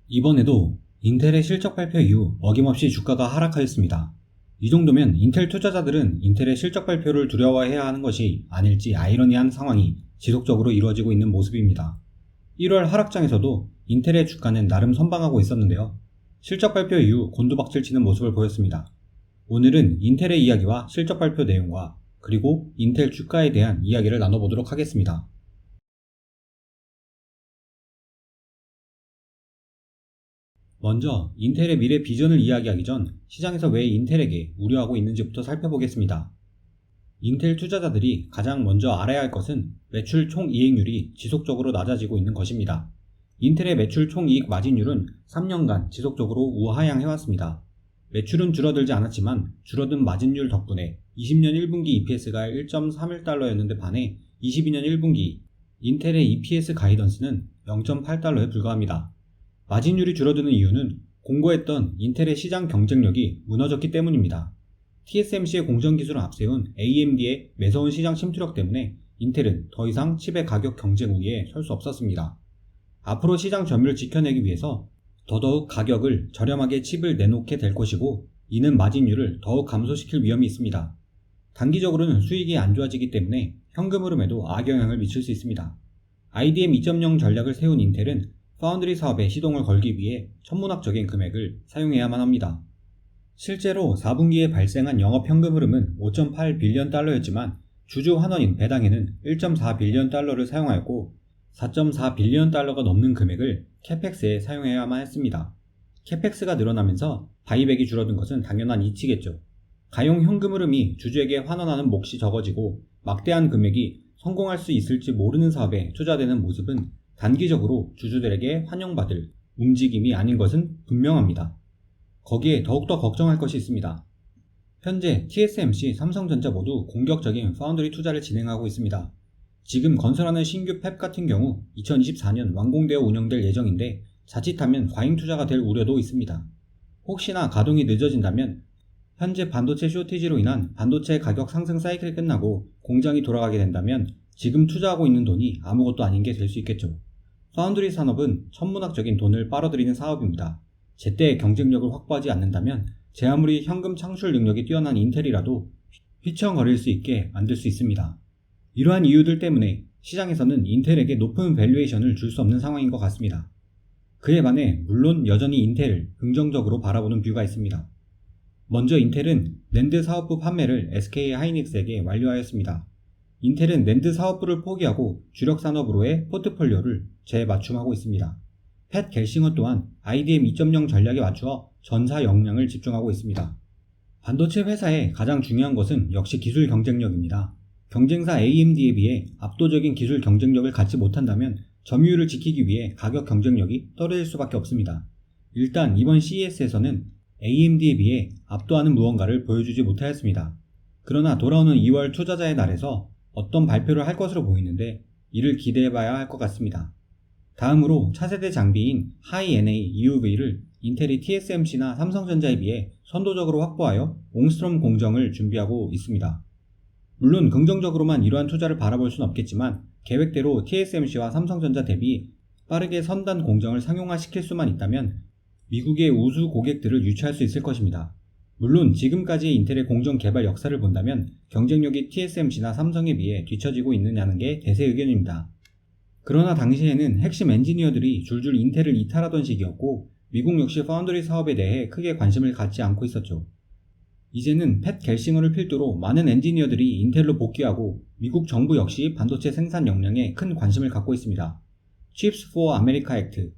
이번에도 인텔의 실적 발표 이후 어김없이 주가가 하락하였습니다. 이 정도면 인텔 투자자들은 인텔의 실적 발표를 두려워해야 하는 것이 아닐지 아이러니한 상황이 지속적으로 이루어지고 있는 모습입니다. 1월 하락장에서도 인텔의 주가는 나름 선방하고 있었는데요. 실적 발표 이후 곤두박질 치는 모습을 보였습니다. 오늘은 인텔의 이야기와 실적 발표 내용과 그리고 인텔 주가에 대한 이야기를 나눠보도록 하겠습니다. 먼저 인텔의 미래 비전을 이야기하기 전 시장에서 왜 인텔에게 우려하고 있는지부터 살펴보겠습니다. 인텔 투자자들이 가장 먼저 알아야 할 것은 매출 총이익률이 지속적으로 낮아지고 있는 것입니다. 인텔의 매출 총이익 마진율은 3년간 지속적으로 우하향해왔습니다. 매출은 줄어들지 않았지만 줄어든 마진율 덕분에 20년 1분기 EPS가 1.31달러였는데 반해 22년 1분기 인텔의 EPS 가이던스는 0.8달러에 불과합니다. 마진율이 줄어드는 이유는 공고했던 인텔의 시장 경쟁력이 무너졌기 때문입니다. TSMC의 공정기술을 앞세운 AMD의 매서운 시장 침투력 때문에 인텔은 더 이상 칩의 가격 경쟁 우위에 설 수 없었습니다. 앞으로 시장 점유율을 지켜내기 위해서 더더욱 가격을 저렴하게 칩을 내놓게 될 것이고, 이는 마진율을 더욱 감소시킬 위험이 있습니다. 단기적으로는 수익이 안 좋아지기 때문에 현금 흐름에도 악영향을 미칠 수 있습니다. IDM 2.0 전략을 세운 인텔은 파운드리 사업에 시동을 걸기 위해 천문학적인 금액을 사용해야만 합니다. 실제로 4분기에 발생한 영업 현금 흐름은 5.8 빌리언 달러였지만 주주 환원인 배당에는 1.4 빌리언 달러를 사용하였고 4.4 빌리언 달러가 넘는 금액을 캐펙스에 사용해야만 했습니다. 캐펙스가 늘어나면서 바이백이 줄어든 것은 당연한 이치겠죠. 가용 현금 흐름이 주주에게 환원하는 몫이 적어지고 막대한 금액이 성공할 수 있을지 모르는 사업에 투자되는 모습은 단기적으로 주주들에게 환영받을 움직임이 아닌 것은 분명합니다. 거기에 더욱더 걱정할 것이 있습니다. 현재 TSMC, 삼성전자 모두 공격적인 파운드리 투자를 진행하고 있습니다. 지금 건설하는 신규 팹 같은 경우 2024년 완공되어 운영될 예정인데 자칫하면 과잉 투자가 될 우려도 있습니다. 혹시나 가동이 늦어진다면 현재 반도체 쇼티지로 인한 반도체 가격 상승 사이클이 끝나고 공장이 돌아가게 된다면 지금 투자하고 있는 돈이 아무것도 아닌 게 될 수 있겠죠. 파운드리 산업은 천문학적인 돈을 빨아들이는 사업입니다. 제때 경쟁력을 확보하지 않는다면 제 아무리 현금 창출 능력이 뛰어난 인텔이라도 휘청거릴 수 있게 만들 수 있습니다. 이러한 이유들 때문에 시장에서는 인텔에게 높은 밸류에이션을 줄 수 없는 상황인 것 같습니다. 그에 반해 물론 여전히 인텔을 긍정적으로 바라보는 뷰가 있습니다. 먼저 인텔은 낸드 사업부 판매를 SK 하이닉스에게 완료하였습니다. 인텔은 낸드 사업부를 포기하고 주력 산업으로의 포트폴리오를 재맞춤하고 있습니다. 팻 갤싱어 또한 IDM 2.0 전략에 맞추어 전사 역량을 집중하고 있습니다. 반도체 회사의 가장 중요한 것은 역시 기술 경쟁력입니다. 경쟁사 AMD에 비해 압도적인 기술 경쟁력을 갖지 못한다면 점유율을 지키기 위해 가격 경쟁력이 떨어질 수밖에 없습니다. 일단 이번 CES에서는 AMD에 비해 압도하는 무언가를 보여주지 못하였습니다. 그러나 돌아오는 2월 투자자의 날에서 어떤 발표를 할 것으로 보이는데 이를 기대해봐야 할 것 같습니다. 다음으로 차세대 장비인 하이-NA EUV를 인텔이 TSMC나 삼성전자에 비해 선도적으로 확보하여 옹스트롬 공정을 준비하고 있습니다. 물론 긍정적으로만 이러한 투자를 바라볼 수는 없겠지만 계획대로 TSMC와 삼성전자 대비 빠르게 선단 공정을 상용화시킬 수만 있다면 미국의 우수 고객들을 유치할 수 있을 것입니다. 물론 지금까지의 인텔의 공정 개발 역사를 본다면 경쟁력이 TSMC나 삼성에 비해 뒤처지고 있느냐는 게 대세 의견입니다. 그러나 당시에는 핵심 엔지니어들이 줄줄 인텔을 이탈하던 시기였고 미국 역시 파운드리 사업에 대해 크게 관심을 갖지 않고 있었죠. 이제는 팻 갤싱어를 필두로 많은 엔지니어들이 인텔로 복귀하고 미국 정부 역시 반도체 생산 역량에 큰 관심을 갖고 있습니다. Chips for America Act,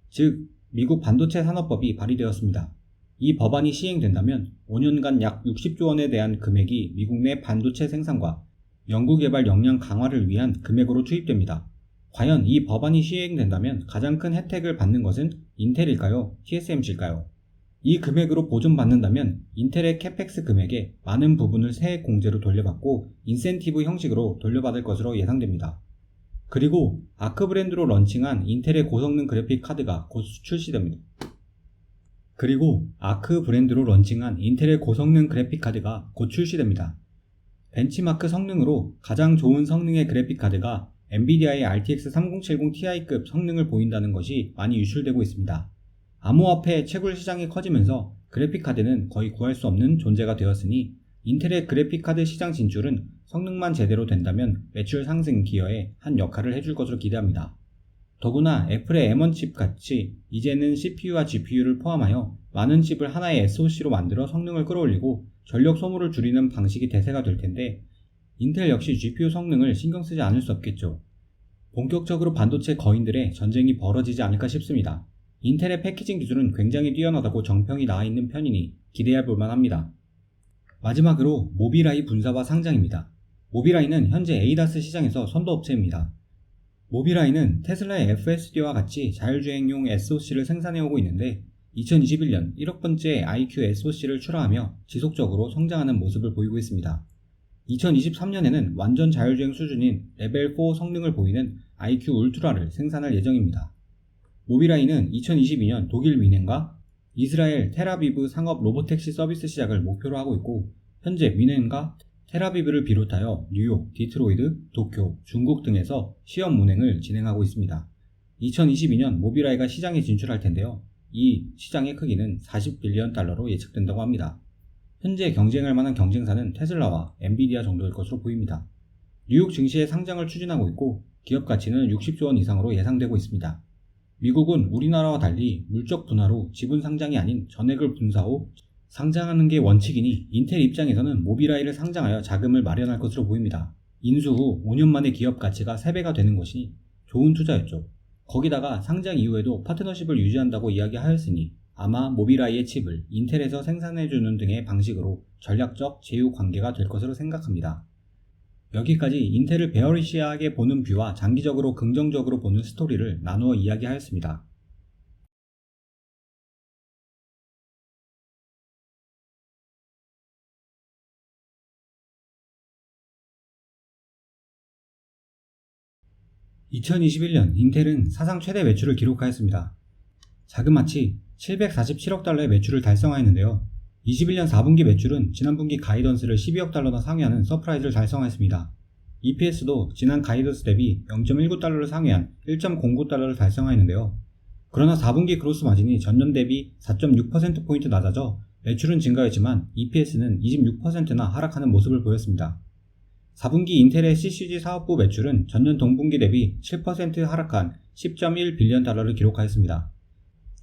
즉 미국 반도체 산업법이 발의되었습니다. 이 법안이 시행된다면 5년간 약 60조 원에 대한 금액이 미국 내 반도체 생산과 연구개발 역량 강화를 위한 금액으로 투입됩니다. 과연 이 법안이 시행된다면 가장 큰 혜택을 받는 것은 인텔일까요? TSMC일까요? 이 금액으로 보존받는다면 인텔의 캐펙스 금액의 많은 부분을 세액 공제로 돌려받고 인센티브 형식으로 돌려받을 것으로 예상됩니다. 그리고 아크 브랜드로 런칭한 인텔의 고성능 그래픽 카드가 곧 출시됩니다. 벤치마크 성능으로 가장 좋은 성능의 그래픽 카드가 엔비디아의 RTX 3070 Ti급 성능을 보인다는 것이 많이 유출되고 있습니다. 암호화폐 채굴 시장이 커지면서 그래픽카드는 거의 구할 수 없는 존재가 되었으니 인텔의 그래픽카드 시장 진출은 성능만 제대로 된다면 매출 상승 기여에 한 역할을 해줄 것으로 기대합니다. 더구나 애플의 M1 칩 같이 이제는 CPU와 GPU를 포함하여 많은 칩을 하나의 SoC로 만들어 성능을 끌어올리고 전력 소모를 줄이는 방식이 대세가 될 텐데 인텔 역시 GPU 성능을 신경 쓰지 않을 수 없겠죠. 본격적으로 반도체 거인들의 전쟁이 벌어지지 않을까 싶습니다. 인텔의 패키징 기술은 굉장히 뛰어나다고 정평이 나와 있는 편이니 기대해 볼 만합니다. 마지막으로 모비라이 분사와 상장입니다. 모비라이는 현재 ADAS 시장에서 선도업체입니다. 모비라이는 테슬라의 FSD와 같이 자율주행용 SoC를 생산해오고 있는데 2021년 1억 번째 IQ SoC를 출하하며 지속적으로 성장하는 모습을 보이고 있습니다. 2023년에는 완전 자율주행 수준인 레벨 4 성능을 보이는 IQ 울트라를 생산할 예정입니다. 모비라이는 2022년 독일 뮌헨과 이스라엘 텔아비브 상업 로보택시 서비스 시작을 목표로 하고 있고 현재 뮌헨과 텔아비브를 비롯하여 뉴욕, 디트로이트, 도쿄, 중국 등에서 시험 운행을 진행하고 있습니다. 2022년 모비라이가 시장에 진출할 텐데요. 이 시장의 크기는 40빌리언 달러로 예측된다고 합니다. 현재 경쟁할 만한 경쟁사는 테슬라와 엔비디아 정도일 것으로 보입니다. 뉴욕 증시의 상장을 추진하고 있고 기업 가치는 60조 원 이상으로 예상되고 있습니다. 미국은 우리나라와 달리 물적 분할로 지분 상장이 아닌 전액을 분사 후 상장하는 게 원칙이니 인텔 입장에서는 모비라이를 상장하여 자금을 마련할 것으로 보입니다. 인수 후 5년 만에 기업 가치가 3배가 되는 것이 좋은 투자였죠. 거기다가 상장 이후에도 파트너십을 유지한다고 이야기하였으니 아마 모비라이의 칩을 인텔에서 생산해주는 등의 방식으로 전략적 제휴 관계가 될 것으로 생각합니다. 여기까지 인텔을 베어리시하게 보는 뷰와 장기적으로 긍정적으로 보는 스토리를 나누어 이야기하였습니다. (2021년) 인텔은 사상 최대 매출을 기록하였습니다. 자그마치 747억 달러의 매출을 달성하였는데요. 21년 4분기 매출은 지난 분기 가이던스를 12억 달러나 상회하는 서프라이즈를 달성하였습니다. EPS도 지난 가이던스 대비 0.19달러를 상회한 1.09달러를 달성하였는데요. 그러나 4분기 그로스 마진이 전년 대비 4.6%포인트 낮아져 매출은 증가했지만 EPS는 26%나 하락하는 모습을 보였습니다. 4분기 인텔의 CCG 사업부 매출은 전년 동분기 대비 7% 하락한 10.1빌리언 달러를 기록하였습니다.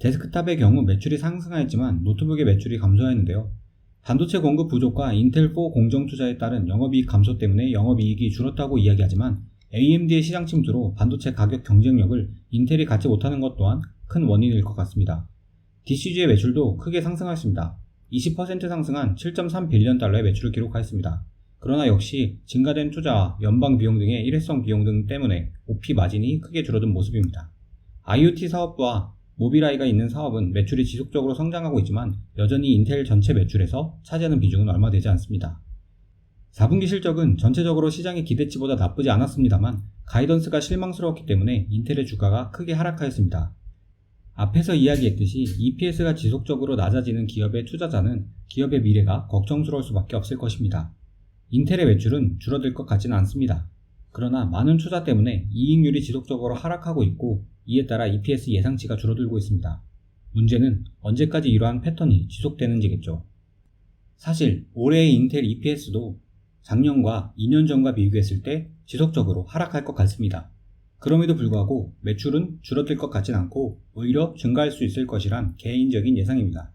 데스크탑의 경우 매출이 상승하였지만 노트북의 매출이 감소하였는데요. 반도체 공급 부족과 인텔4 공정 투자에 따른 영업이익 감소 때문에 영업이익이 줄었다고 이야기하지만 AMD의 시장 침투로 반도체 가격 경쟁력을 인텔이 갖지 못하는 것 또한 큰 원인일 것 같습니다. DCG의 매출도 크게 상승하였습니다. 20% 상승한 7.3빌리언 달러의 매출을 기록하였습니다. 그러나 역시 증가된 투자와 연방 비용 등의 일회성 비용 등 때문에 OP 마진이 크게 줄어든 모습입니다. IoT 사업부와 모비라이가 있는 사업은 매출이 지속적으로 성장하고 있지만 여전히 인텔 전체 매출에서 차지하는 비중은 얼마 되지 않습니다. 4분기 실적은 전체적으로 시장의 기대치보다 나쁘지 않았습니다만 가이던스가 실망스러웠기 때문에 인텔의 주가가 크게 하락하였습니다. 앞에서 이야기했듯이 EPS가 지속적으로 낮아지는 기업의 투자자는 기업의 미래가 걱정스러울 수밖에 없을 것입니다. 인텔의 매출은 줄어들 것 같지는 않습니다. 그러나 많은 투자 때문에 이익률이 지속적으로 하락하고 있고 이에 따라 EPS 예상치가 줄어들고 있습니다. 문제는 언제까지 이러한 패턴이 지속되는지겠죠. 사실 올해의 인텔 EPS도 작년과 2년 전과 비교했을 때 지속적으로 하락할 것 같습니다. 그럼에도 불구하고 매출은 줄어들 것 같진 않고 오히려 증가할 수 있을 것이란 개인적인 예상입니다.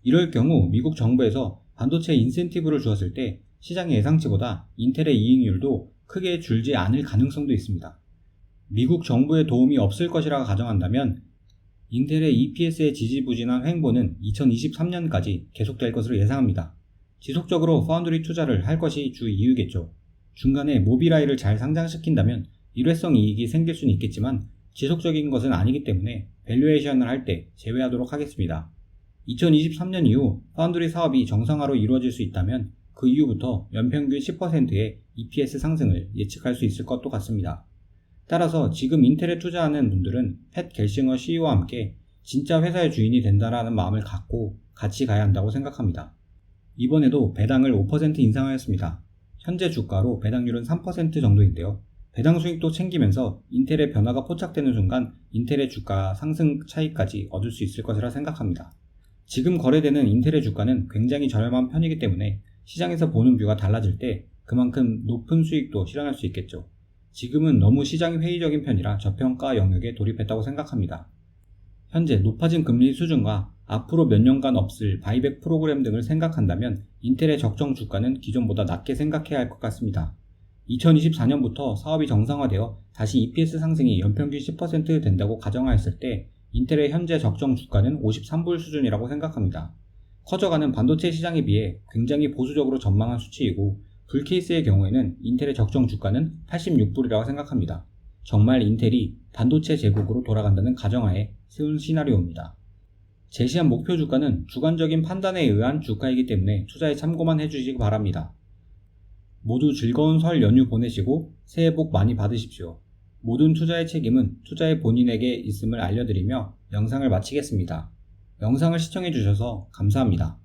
이럴 경우 미국 정부에서 반도체 인센티브를 주었을 때 시장의 예상치보다 인텔의 이익률도 크게 줄지 않을 가능성도 있습니다. 미국 정부의 도움이 없을 것이라 가정한다면 인텔의 EPS의 지지부진한 횡보는 2023년까지 계속될 것으로 예상합니다. 지속적으로 파운드리 투자를 할 것이 주 이유겠죠. 중간에 모비라이를 잘 상장시킨다면 일회성 이익이 생길 수는 있겠지만 지속적인 것은 아니기 때문에 밸류에이션을 할 때 제외하도록 하겠습니다. 2023년 이후 파운드리 사업이 정상화로 이루어질 수 있다면 그 이후부터 연평균 10%의 EPS 상승을 예측할 수 있을 것도 같습니다. 따라서 지금 인텔에 투자하는 분들은 팻 갤싱어 CEO와 함께 진짜 회사의 주인이 된다라는 마음을 갖고 같이 가야 한다고 생각합니다. 이번에도 배당을 5% 인상하였습니다. 현재 주가로 배당률은 3% 정도인데요. 배당 수익도 챙기면서 인텔의 변화가 포착되는 순간 인텔의 주가 상승 차익까지 얻을 수 있을 것이라 생각합니다. 지금 거래되는 인텔의 주가는 굉장히 저렴한 편이기 때문에 시장에서 보는 뷰가 달라질 때 그만큼 높은 수익도 실현할 수 있겠죠. 지금은 너무 시장이 회의적인 편이라 저평가 영역에 돌입했다고 생각합니다. 현재 높아진 금리 수준과 앞으로 몇 년간 없을 바이백 프로그램 등을 생각한다면 인텔의 적정 주가는 기존보다 낮게 생각해야 할 것 같습니다. 2024년부터 사업이 정상화되어 다시 EPS 상승이 연평균 10% 된다고 가정하였을 때 인텔의 현재 적정 주가는 53불 수준이라고 생각합니다. 커져가는 반도체 시장에 비해 굉장히 보수적으로 전망한 수치이고 불케이스의 경우에는 인텔의 적정 주가는 86불이라고 생각합니다. 정말 인텔이 반도체 제국으로 돌아간다는 가정하에 세운 시나리오입니다. 제시한 목표 주가는 주관적인 판단에 의한 주가이기 때문에 투자에 참고만 해주시기 바랍니다. 모두 즐거운 설 연휴 보내시고 새해 복 많이 받으십시오. 모든 투자의 책임은 투자의 본인에게 있음을 알려드리며 영상을 마치겠습니다. 영상을 시청해주셔서 감사합니다.